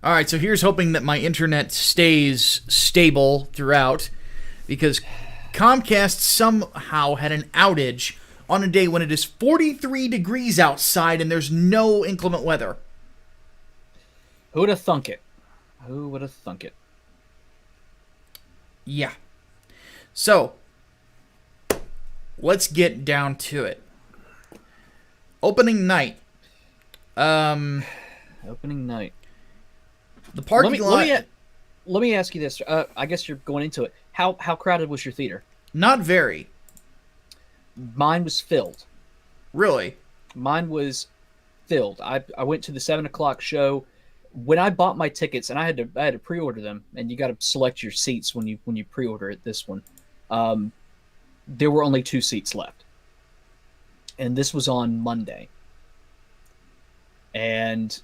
All right, so here's hoping that my internet stays stable throughout, because Comcast somehow had an outage on a day when it is 43 degrees outside and there's no inclement weather. Who would have thunk it? Who would have thunk it? Yeah. So, let's get down to it. Opening night. Opening night. The parking lot. Let me ask you this. I guess you're going into it. How crowded was your theater? Not very. Mine was filled. Really? Mine was filled. I went to the 7 o'clock show. When I bought my tickets, and I had to pre-order them, and you got to select your seats when you pre-order it. This one, there were only 2 seats left, and this was on Monday. And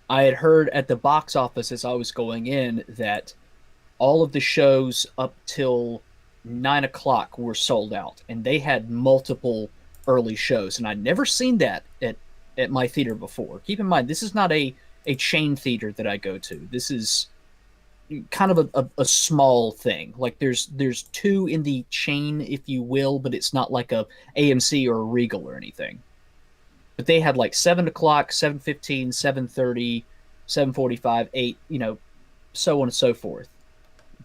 I had heard at the box office as I was going in that all of the shows up till 9 o'clock were sold out, and they had multiple early shows, and I'd never seen that at my theater before. Keep in mind, this is not a chain theater that I go to. This is kind of a small thing. Like there's 2 in the chain, if you will, but it's not like a AMC or a Regal or anything. But they had like 7 o'clock, 7:15, 7:30, 7:45, 8, so on and so forth.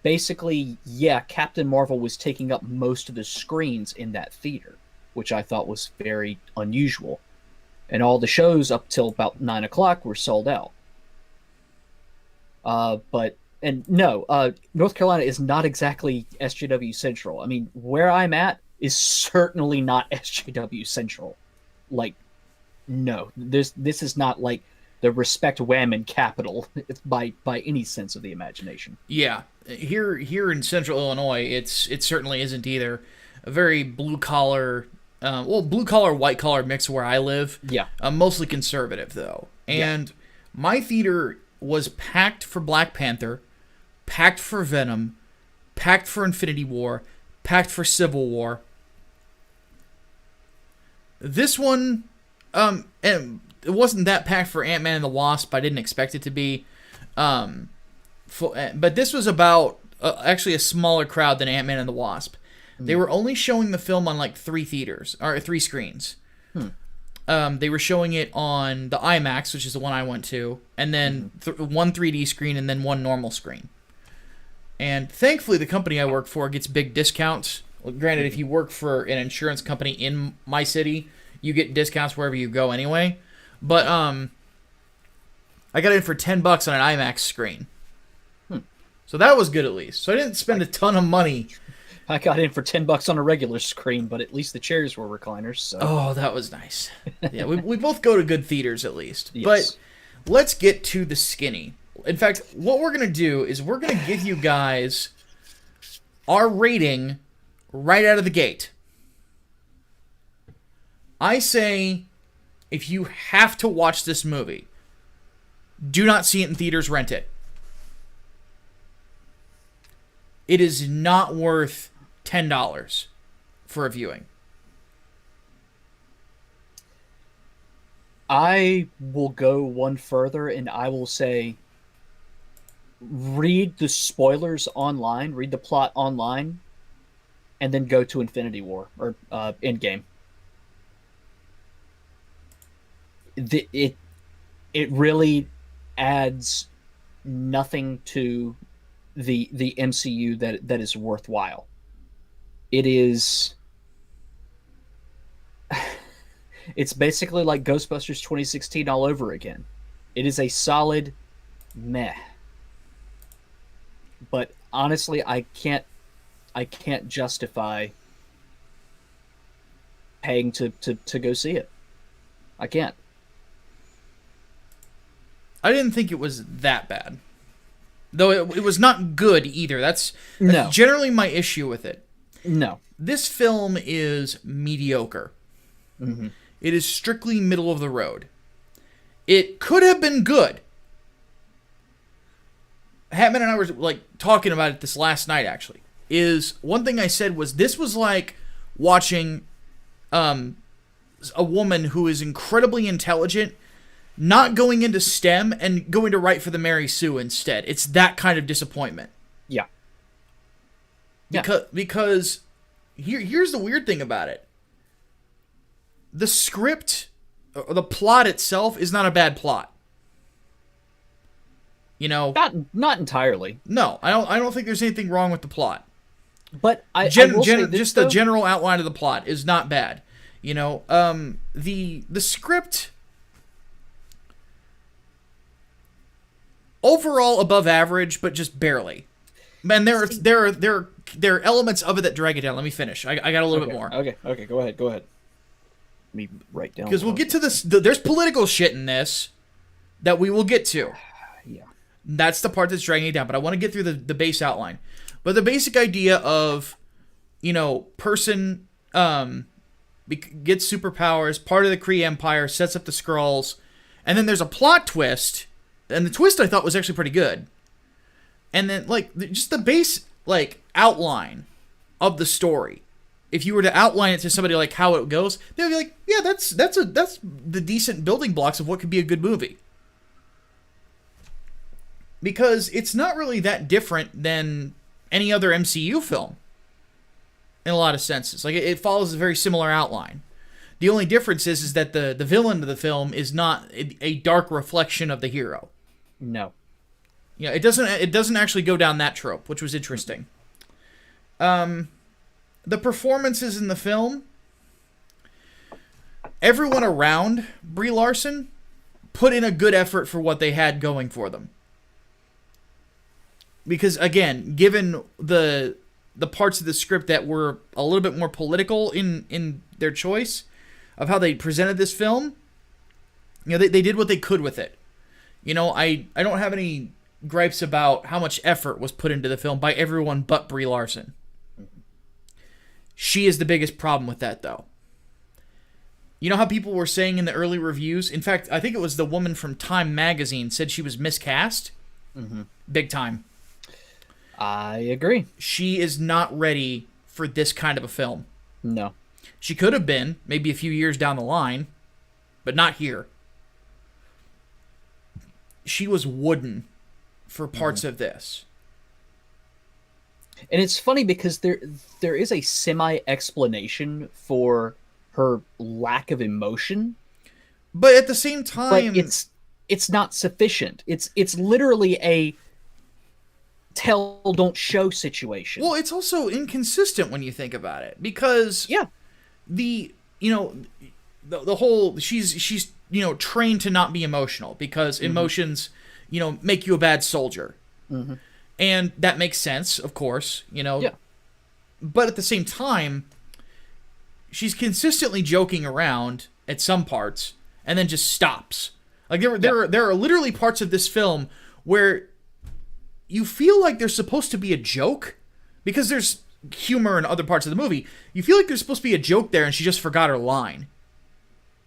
Basically, yeah, Captain Marvel was taking up most of the screens in that theater, which I thought was very unusual. And all the shows up till about 9 o'clock were sold out. North Carolina is not exactly SJW Central. I mean, where I'm at is certainly not SJW Central. Like, no, this is not like the Respect Whammon capital by any sense of the imagination. Yeah, here in Central Illinois, it certainly isn't either. A very blue collar, blue collar, white collar mix where I live. Yeah, mostly conservative though, and my theater was packed for Black Panther, packed for Venom, packed for Infinity War, packed for Civil War. This one, and it wasn't that packed for Ant-Man and the Wasp. I didn't expect it to be. But this was about actually a smaller crowd than Ant-Man and the Wasp. They were only showing the film on like 3 theaters, or 3 screens. They were showing it on the IMAX, which is the one I went to, and then one 3D screen and then one normal screen. And thankfully, the company I work for gets big discounts. Well, granted, if you work for an insurance company in my city, you get discounts wherever you go anyway. But I got in for $10 on an IMAX screen. So that was good at least. So I didn't spend a ton of money. I got in for $10 on a regular screen, but at least the chairs were recliners. So. Oh, that was nice. Yeah, we both go to good theaters at least. Yes. But let's get to the skinny. In fact, what we're going to do is we're going to give you guys our rating right out of the gate. I say, if you have to watch this movie, do not see it in theaters, rent it. It is not worth $10 for a viewing. I will go one further, and I will say, read the spoilers online, read the plot online, and then go to Infinity War, or Endgame. It really adds nothing to the MCU that is worthwhile. It is it's basically like Ghostbusters 2016 all over again. It is a solid meh. But honestly, I can't justify paying to go see it. I can't. I didn't think it was that bad. Though it was not good either. That's generally my issue with it. No. This film is mediocre. Mm-hmm. It is strictly middle of the road. It could have been good. Hatman and I were talking about it this last night, actually. Is one thing I said was this was like watching a woman who is incredibly intelligent not going into STEM and going to write for the Mary Sue instead. It's that kind of disappointment. Yeah. Because here's the weird thing about it. The script, the plot itself is not a bad plot. You know, not entirely. No, I don't think there's anything wrong with the plot. But I will say this, just the general outline of the plot is not bad. You know, the script overall above average, but just barely. Man, there are elements of it that drag it down. Let me finish. I got a little bit more. Okay, go ahead. Let me write down. Because we'll get to this. There's political shit in this that we will get to. Yeah. That's the part that's dragging it down. But I want to get through the base outline. But the basic idea of, you know, person gets superpowers, part of the Kree Empire, sets up the Skrulls, and then there's a plot twist, and the twist I thought was actually pretty good. And then, like, just the base, like, outline of the story. If you were to outline it to somebody, like, how it goes, they'd be like, yeah, that's the decent building blocks of what could be a good movie. Because it's not really that different than any other MCU film. In a lot of senses. Like, it follows a very similar outline. The only difference is that the villain of the film is not a dark reflection of the hero. No. Yeah, it doesn't actually go down that trope, which was interesting. The performances in the film, everyone around Brie Larson put in a good effort for what they had going for them. Because, again, given the parts of the script that were a little bit more political in their choice of how they presented this film, you know, they did what they could with it. You know, I don't have any gripes about how much effort was put into the film by everyone but Brie Larson. She is the biggest problem with that, though. You know how people were saying in the early reviews? In fact, I think it was the woman from Time magazine said she was miscast. Mm-hmm. Big time. I agree. She is not ready for this kind of a film. No. She could have been, maybe a few years down the line, but not here. She was wooden for parts of this. And it's funny because there is a semi-explanation for her lack of emotion. But at the same time... But it's not sufficient. It's literally a tell, don't show situation. Well, it's also inconsistent when you think about it. Because... Yeah. The whole... She's trained to not be emotional. Because emotions, make you a bad soldier. Mm-hmm. And that makes sense, of course, Yeah. But at the same time, she's consistently joking around at some parts and then just stops. Like there are literally parts of this film where you feel like there's supposed to be a joke because there's humor in other parts of the movie. You feel like there's supposed to be a joke there and she just forgot her line.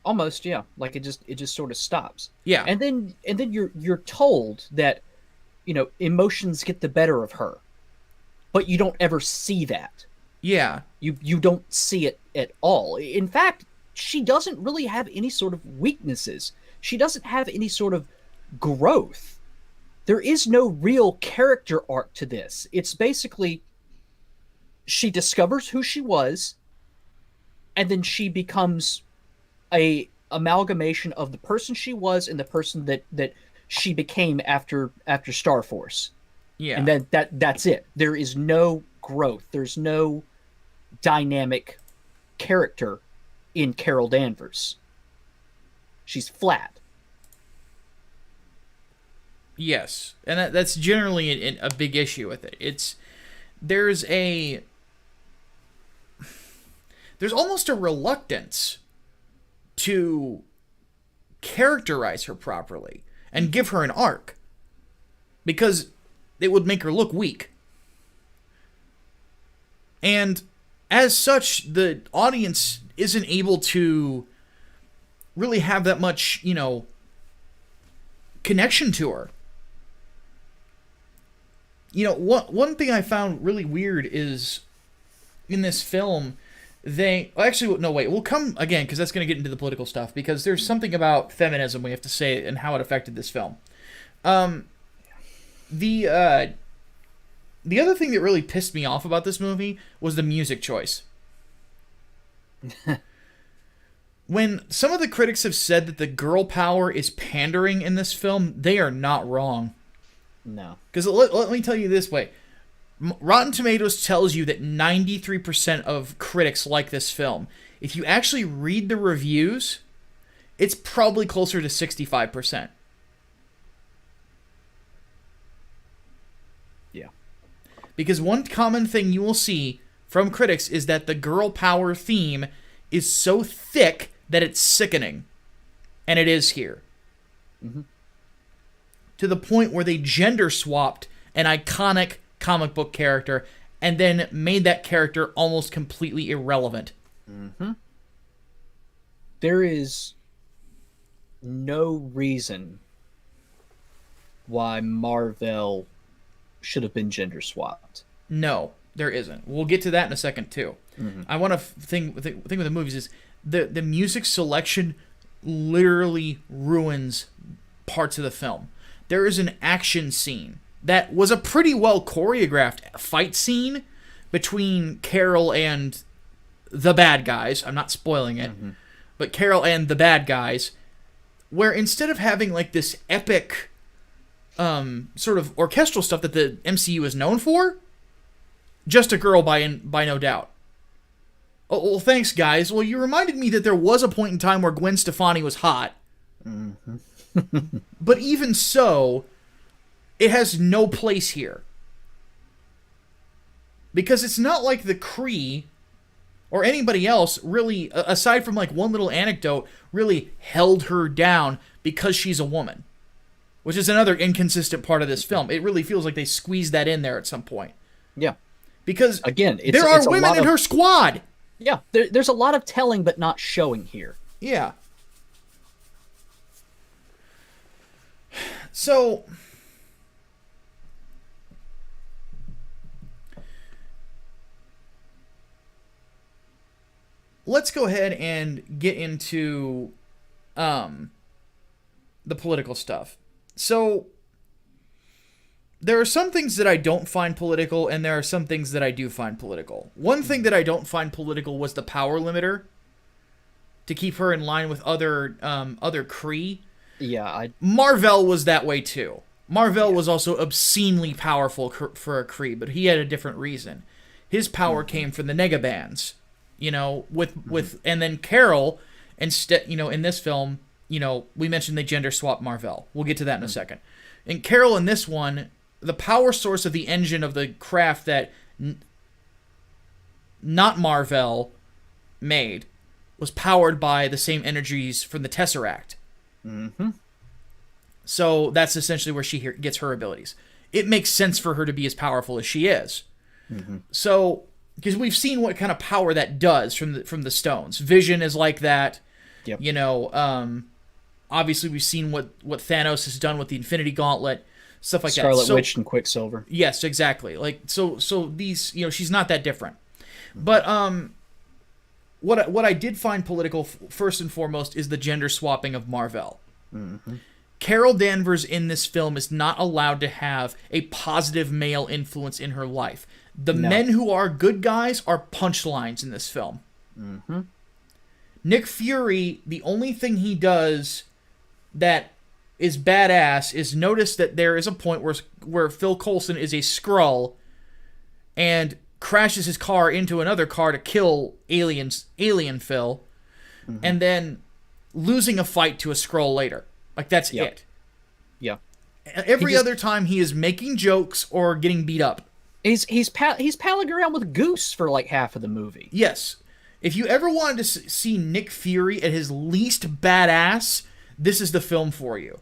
Almost, yeah. Like it just sort of stops. Yeah. And then you're told that emotions get the better of her. But you don't ever see that. Yeah. You don't see it at all. In fact, she doesn't really have any sort of weaknesses. She doesn't have any sort of growth. There is no real character arc to this. It's basically she discovers who she was, and then she becomes a amalgamation of the person she was and the person that she became after Star Force. Yeah. And then that's it. There is no growth. There's no dynamic character in Carol Danvers. She's flat. Yes. And that's generally a big issue with it. There's almost a reluctance to characterize her properly and give her an arc because it would make her look weak. And as such, the audience isn't able to really have that much, connection to her. One thing I found really weird is in this film, Actually, no, wait. We'll come again because that's going to get into the political stuff because there's something about feminism we have to say and how it affected this film. Um, the the other thing that really pissed me off about this movie was the music choice. When some of the critics have said that the girl power is pandering in this film, they are not wrong. No. Because let me tell you this way. Rotten Tomatoes tells you that 93% of critics like this film. If you actually read the reviews, it's probably closer to 65%. Yeah. Because one common thing you will see from critics is that the girl power theme is so thick that it's sickening. And it is here. Mm-hmm. To the point where they gender swapped an iconic comic book character and then made that character almost completely irrelevant. Mm-hmm. There is no reason why Marvel should have been gender swapped. No, there isn't. We'll get to that in a second too. Mm-hmm. I want to think with the movies is the music selection literally ruins parts of the film. There is an action scene that was a pretty well choreographed fight scene between Carol and the bad guys. I'm not spoiling it, but Carol and the bad guys, where instead of having like this epic sort of orchestral stuff that the MCU is known for, just a girl by no doubt. Oh, well, thanks, guys. Well, you reminded me that there was a point in time where Gwen Stefani was hot. Mm-hmm. But even so, it has no place here. Because it's not like the Kree or anybody else really, aside from like one little anecdote, really held her down because she's a woman. Which is another inconsistent part of this film. It really feels like they squeezed that in there at some point. Yeah. Because again, there are women in her squad. Yeah, there's a lot of telling but not showing here. Yeah. So, let's go ahead and get into the political stuff. So, there are some things that I don't find political, and there are some things that I do find political. One thing that I don't find political was the power limiter to keep her in line with other Kree. Yeah, Marvel was that way too. Marvel was also obscenely powerful for a Kree, but he had a different reason. His power came from the negabands, and then Carol, instead, in this film, we mentioned they gender swap Marvel. We'll get to that in a second. And Carol in this one, the power source of the engine of the craft that not Marvel made was powered by the same energies from the Tesseract. Mm-hmm. So that's essentially where she gets her abilities. It makes sense for her to be as powerful as she is. Mm-hmm. So, because we've seen what kind of power that does from the stones. Vision is like that. Yep. Obviously we've seen what Thanos has done with the Infinity Gauntlet, stuff like Scarlet that. Witch and Quicksilver. Yes, exactly. Like so these, she's not that different. But what I did find political first and foremost is the gender swapping of Marvel. Mm-hmm. Carol Danvers in this film is not allowed to have a positive male influence in her life. The men who are good guys are punchlines in this film. Mm-hmm. Nick Fury, the only thing he does that is badass is notice that there is a point where Phil Coulson is a Skrull and crashes his car into another car to kill alien Phil, and then losing a fight to a Skrull later. Like, that's it. Yeah. Every other time he is making jokes or getting beat up. He's palling around with Goose for like half of the movie. Yes. If you ever wanted to see Nick Fury at his least badass, this is the film for you.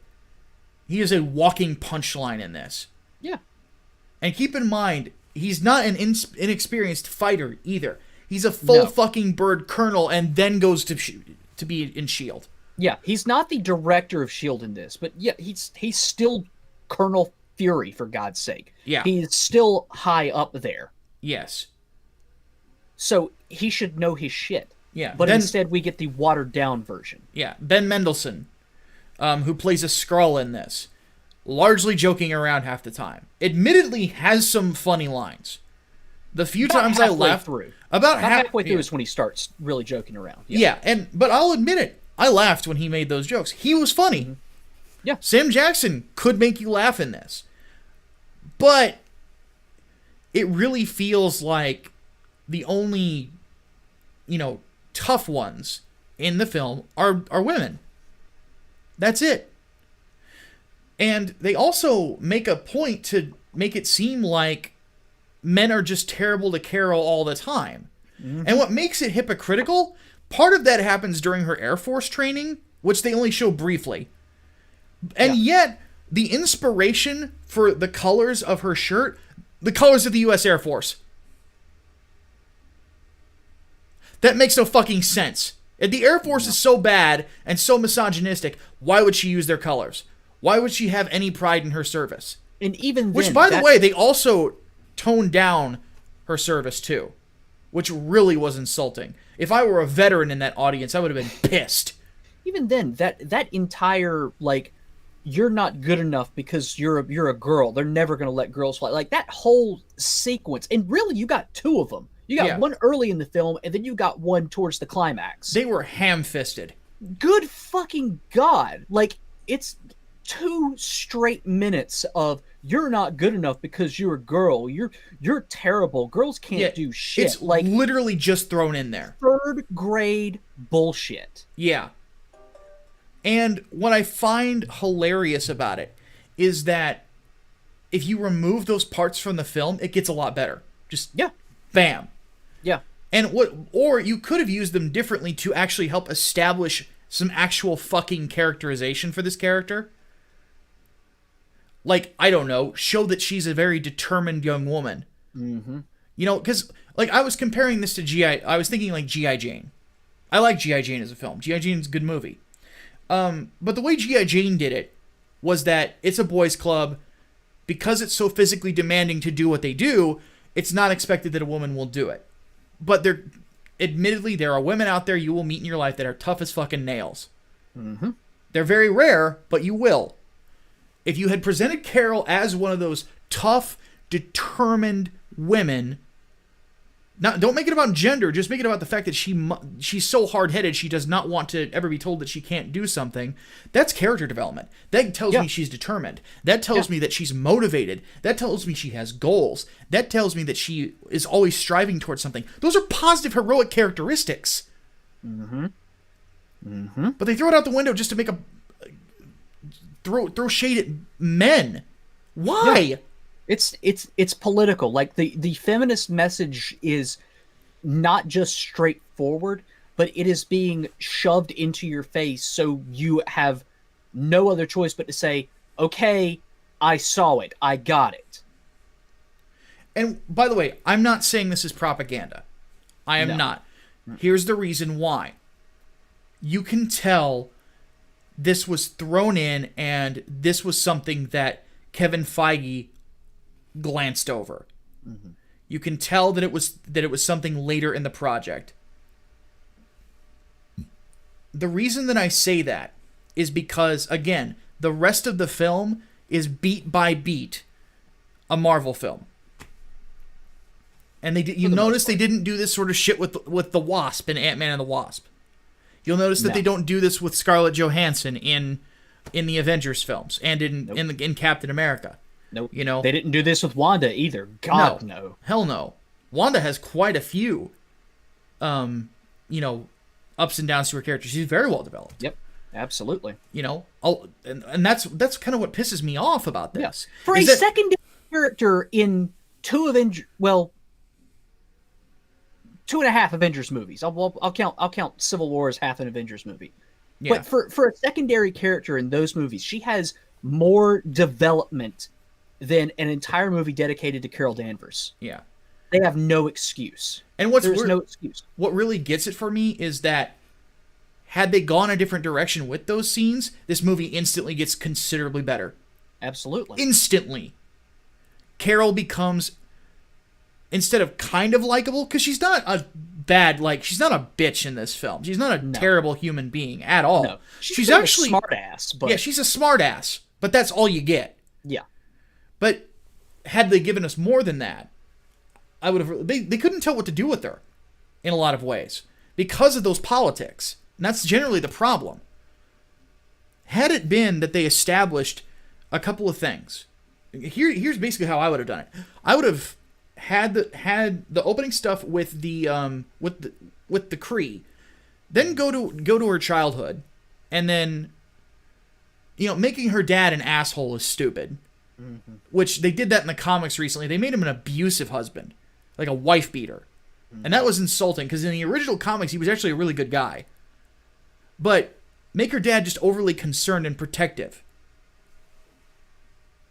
He is a walking punchline in this. Yeah. And keep in mind, he's not an inexperienced fighter either. He's a full fucking bird colonel and then goes to be in S.H.I.E.L.D. Yeah, he's not the director of S.H.I.E.L.D. in this, but yeah, he's still Colonel Fury, for God's sake. Yeah. He's still high up there. Yes. So he should know his shit. Yeah, But instead we get the watered down version. Yeah, Ben Mendelsohn, who plays a Skrull in this, largely joking around half the time. Admittedly, has some funny lines. The few times I laughed through. about halfway through is when he starts really joking around. Yeah, but I'll admit it, I laughed when he made those jokes. He was funny. Mm-hmm. Yeah, Sam Jackson could make you laugh in this, but it really feels like the only, tough ones in the film are women. That's it. And they also make a point to make it seem like men are just terrible to Carol all the time. Mm-hmm. And what makes it hypocritical, part of that happens during her Air Force training, which they only show briefly. And yet, the inspiration for the colors of her shirt, the colors of the U.S. Air Force. That makes no fucking sense. If the Air Force is so bad and so misogynistic, why would she use their colors? Why would she have any pride in her service? And even then, which, by the way, they also toned down her service too, which really was insulting. If I were a veteran in that audience, I would have been pissed. Even then, that entire, like, you're not good enough because you're a girl. They're never going to let girls fly. Like, that whole sequence. And really, you got two of them. You got one early in the film, and then you got one towards the climax. They were ham-fisted. Good fucking God. Like, it's 2 straight minutes of, you're not good enough because you're a girl. You're terrible. Girls can't do shit. It's like literally just thrown in there. 3rd grade bullshit. Yeah. And what I find hilarious about it is that if you remove those parts from the film, it gets a lot better. Just bam. Yeah. And or you could have used them differently to actually help establish some actual fucking characterization for this character. Like, I don't know, show that she's a very determined young woman. Mm-hmm. Because, like, I was comparing this to I was thinking, like, G.I. Jane. I like G.I. Jane as a film. G.I. Jane's a good movie. But the way G.I. Jane did it was that it's a boys' club. Because it's so physically demanding to do what they do, it's not expected that a woman will do it. But admittedly, there are women out there you will meet in your life that are tough as fucking nails. Mm-hmm. They're very rare, but you will. If you had presented Carol as one of those tough, determined women, don't make it about gender, just make it about the fact that she's so hard-headed she does not want to ever be told that she can't do something. That's character development. That tells me she's determined. That tells me that she's motivated. That tells me she has goals. That tells me that she is always striving towards something. Those are positive, heroic characteristics. Mm-hmm. Mm-hmm. But they throw it out the window just to make throw shade at men. Why? Yeah. It's political. Like, the feminist message is not just straightforward, but it is being shoved into your face, so you have no other choice but to say, okay, I saw it, I got it. And by the way, I'm not saying this is propaganda. I am not. Here's the reason why. You can tell this was thrown in, and this was something that Kevin Feige glanced over. Mm-hmm. You can tell that it was something later in the project. The reason that I say that is because, again, the rest of the film is beat by beat a Marvel film. And you notice they didn't do this sort of shit with the Wasp and Ant-Man and the Wasp. You'll notice that they don't do this with Scarlett Johansson in the Avengers films and in Captain America. Nope. They didn't do this with Wanda either. God, no. Hell no. Wanda has quite a few, ups and downs to her character. She's very well developed. Yep, absolutely. And that's kind of what pisses me off about this. Yeah. For a secondary character in 2.5 Avengers movies. I'll count Civil War as half an Avengers movie. Yeah. But for a secondary character in those movies, she has more development than an entire movie dedicated to Carol Danvers. Yeah. They have no excuse. And there's no excuse. What really gets it for me is that had they gone a different direction with those scenes, this movie instantly gets considerably better. Absolutely. Instantly. Carol becomes, instead of kind of likable, because she's not a bad, like, she's not a bitch in this film. She's not a terrible human being at all. No. She's actually a smart ass, but yeah, she's a smart ass, but that's all you get. Yeah. But had they given us more than that, I would have. They couldn't tell what to do with her in a lot of ways because of those politics. And that's generally the problem. Had it been that they established a couple of things, here's basically how I would have done it. I would have had the opening stuff with the Kree, then go to her childhood, and then making her dad an asshole is stupid. Mm-hmm. Which they did that in the comics recently. They made him an abusive husband, like a wife beater. Mm-hmm. And that was insulting because in the original comics he was actually a really good guy. But make her dad just overly concerned and protective.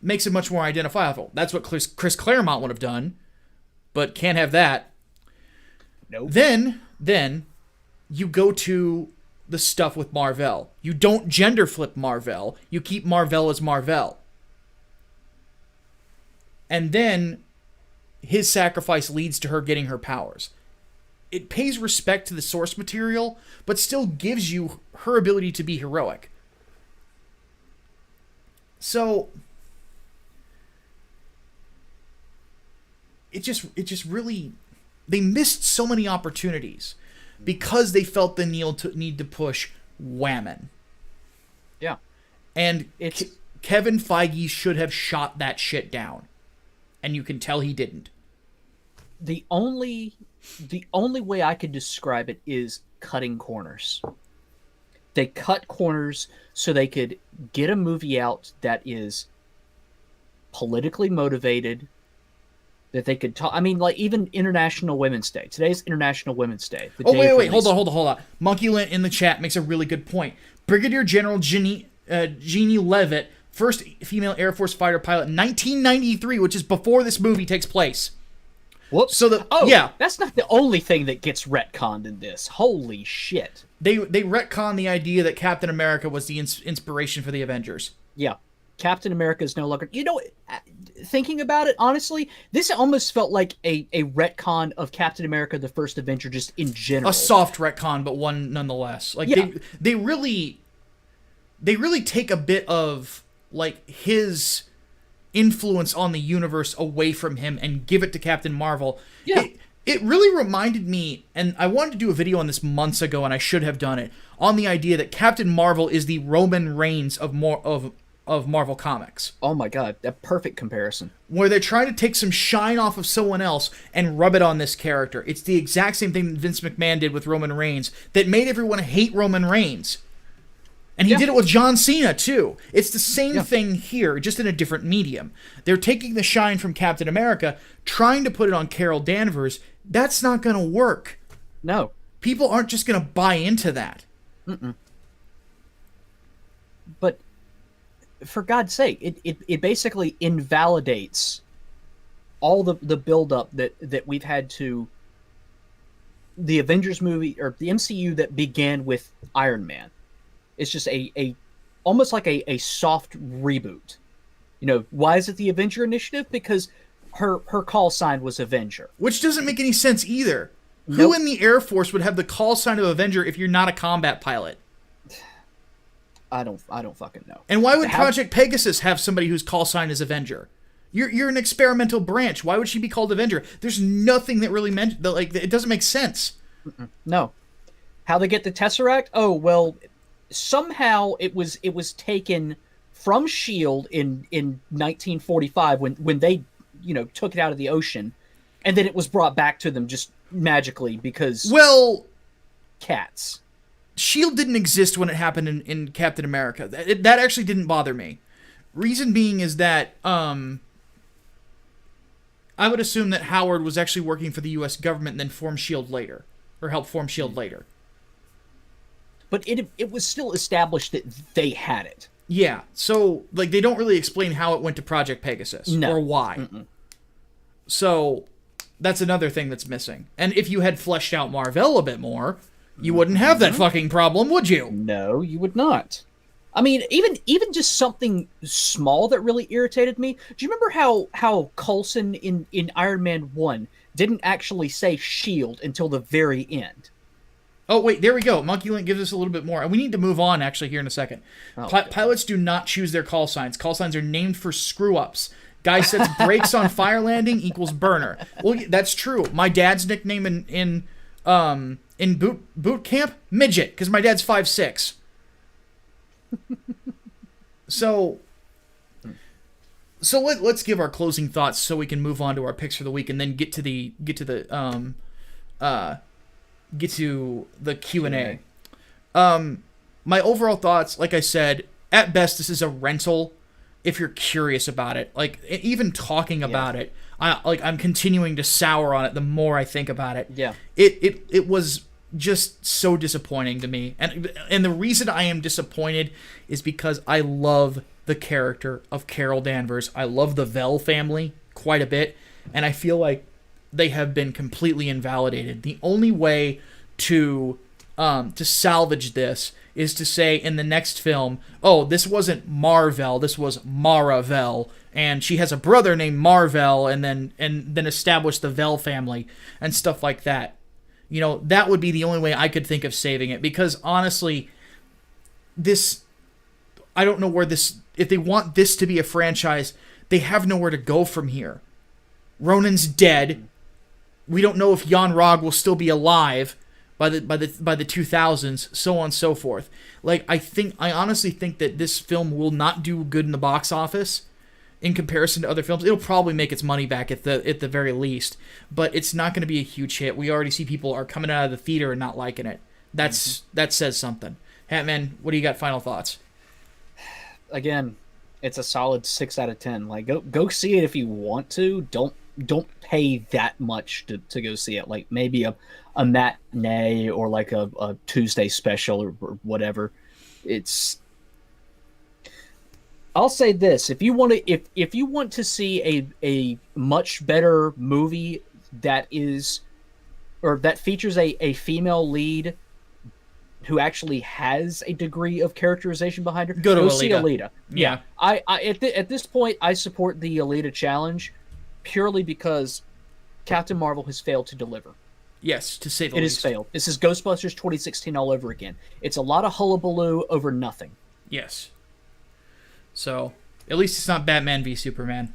Makes it much more identifiable. That's what Chris Claremont would have done, but can't have that. Nope. Then you go to the stuff with Mar-Vell. You don't gender flip Mar-Vell. You keep Mar-Vell as Mar-Vell. And then his sacrifice leads to her getting her powers. It pays respect to the source material, but still gives you her ability to be heroic. So it just really, they missed so many opportunities because they felt the need to push Whammon. Yeah. And Kevin Feige should have shot that shit down. And you can tell he didn't. The only way I could describe it is cutting corners. They cut corners so they could get a movie out that is politically motivated, that they could talk. I mean, like even International Women's Day. Today's International Women's Day. Wait. Hold on. Monkey Lint in the chat makes a really good point. Brigadier General Jeannie Leavitt, first female Air Force fighter pilot, 1993, which is before this movie takes place. Whoops. So that's not the only thing that gets retconned in this. Holy shit. They retcon the idea that Captain America was the inspiration for the Avengers. Yeah. Captain America is no longer... thinking about it, honestly, this almost felt like a retcon of Captain America, the First Avenger, just in general. A soft retcon, but one nonetheless. Like, yeah. They really take a bit of, like, his influence on the universe away from him and give it to Captain Marvel. Yeah. It really reminded me, and I wanted to do a video on this months ago, and I should have done it, on the idea that Captain Marvel is the Roman Reigns of Marvel Comics. Oh my god, that perfect comparison. Where they're trying to take some shine off of someone else and rub it on this character. It's the exact same thing that Vince McMahon did with Roman Reigns that made everyone hate Roman Reigns. And he did it with John Cena, too. It's the same thing here, just in a different medium. They're taking the shine from Captain America, trying to put it on Carol Danvers. That's not going to work. No. People aren't just going to buy into that. Mm-mm. But, for God's sake, it basically invalidates all the build-up that we've had to the Avengers movie, or the MCU that began with Iron Man. It's just a almost like a soft reboot. Why is it the Avenger Initiative? Because her call sign was Avenger. Which doesn't make any sense either. Nope. Who in the Air Force would have the call sign of Avenger if you're not a combat pilot? I don't fucking know. And why would Project Pegasus have somebody whose call sign is Avenger? You're an experimental branch. Why would she be called Avenger? There's nothing that really meant that, like, it doesn't make sense. No. How they get the Tesseract? Oh, well, somehow it was taken from S.H.I.E.L.D. in 1945 when they took it out of the ocean, and then it was brought back to them just magically because cats. S.H.I.E.L.D. didn't exist when it happened in Captain America. That actually didn't bother me. Reason being is that I would assume that Howard was actually working for the U.S. government and then formed S.H.I.E.L.D. later, or helped form S.H.I.E.L.D. later. But it was still established that they had it. Yeah, so like they don't really explain how it went to Project Pegasus or why. Mm-mm. So that's another thing that's missing. And if you had fleshed out Mar-Vell a bit more, you wouldn't have that fucking problem, would you? No, you would not. I mean, even just something small that really irritated me. Do you remember how Coulson in Iron Man 1 didn't actually say shield until the very end. Oh, wait, there we go. Monkey Link gives us a little bit more. And we need to move on, actually, here in a second. Pilots do not choose their call signs. Call signs are named for screw-ups. Guy sets brakes on fire landing equals burner. Well, that's true. My dad's nickname in boot camp, midget, because my dad's 5'6". So let's give our closing thoughts so we can move on to our picks for the week and then get to the Q&A. My overall thoughts, like I said, at best this is a rental if you're curious about it. Like, even talking about it, I'm continuing to sour on it the more I think about it. Yeah. It was just so disappointing to me. And the reason I am disappointed is because I love the character of Carol Danvers. I love the Vell family quite a bit, and I feel like they have been completely invalidated. The only way to salvage this is to say in the next film, oh, this wasn't Marvel, this was Mara Vell, and she has a brother named Marvel, and then establish the Vell family and stuff like that. You know, that would be the only way I could think of saving it, because honestly, I don't know where if they want this to be a franchise, they have nowhere to go from here. Ronan's dead. We don't know if Jan Rog will still be alive by the 2000s, so on and so forth. Like, I honestly think that this film will not do good in the box office in comparison to other films. It'll probably make its money back at the very least, but it's not going to be a huge hit. We already see people are coming out of the theater and not liking it. That says something. Hatman, what do you got? Final thoughts? Again, it's a solid 6 out of 10. Like, go see it if you want to. Don't pay that much to go see it. Like, maybe a matinee or like a Tuesday special or whatever. I'll say this: if you want to see a much better movie that features a female lead who actually has a degree of characterization behind her, go see Alita. Yeah. I at this point I support the Alita challenge purely because Captain Marvel has failed to deliver. Yes, to say the least. It has failed. This is Ghostbusters 2016 all over again. It's a lot of hullabaloo over nothing. Yes. So, at least it's not Batman v Superman.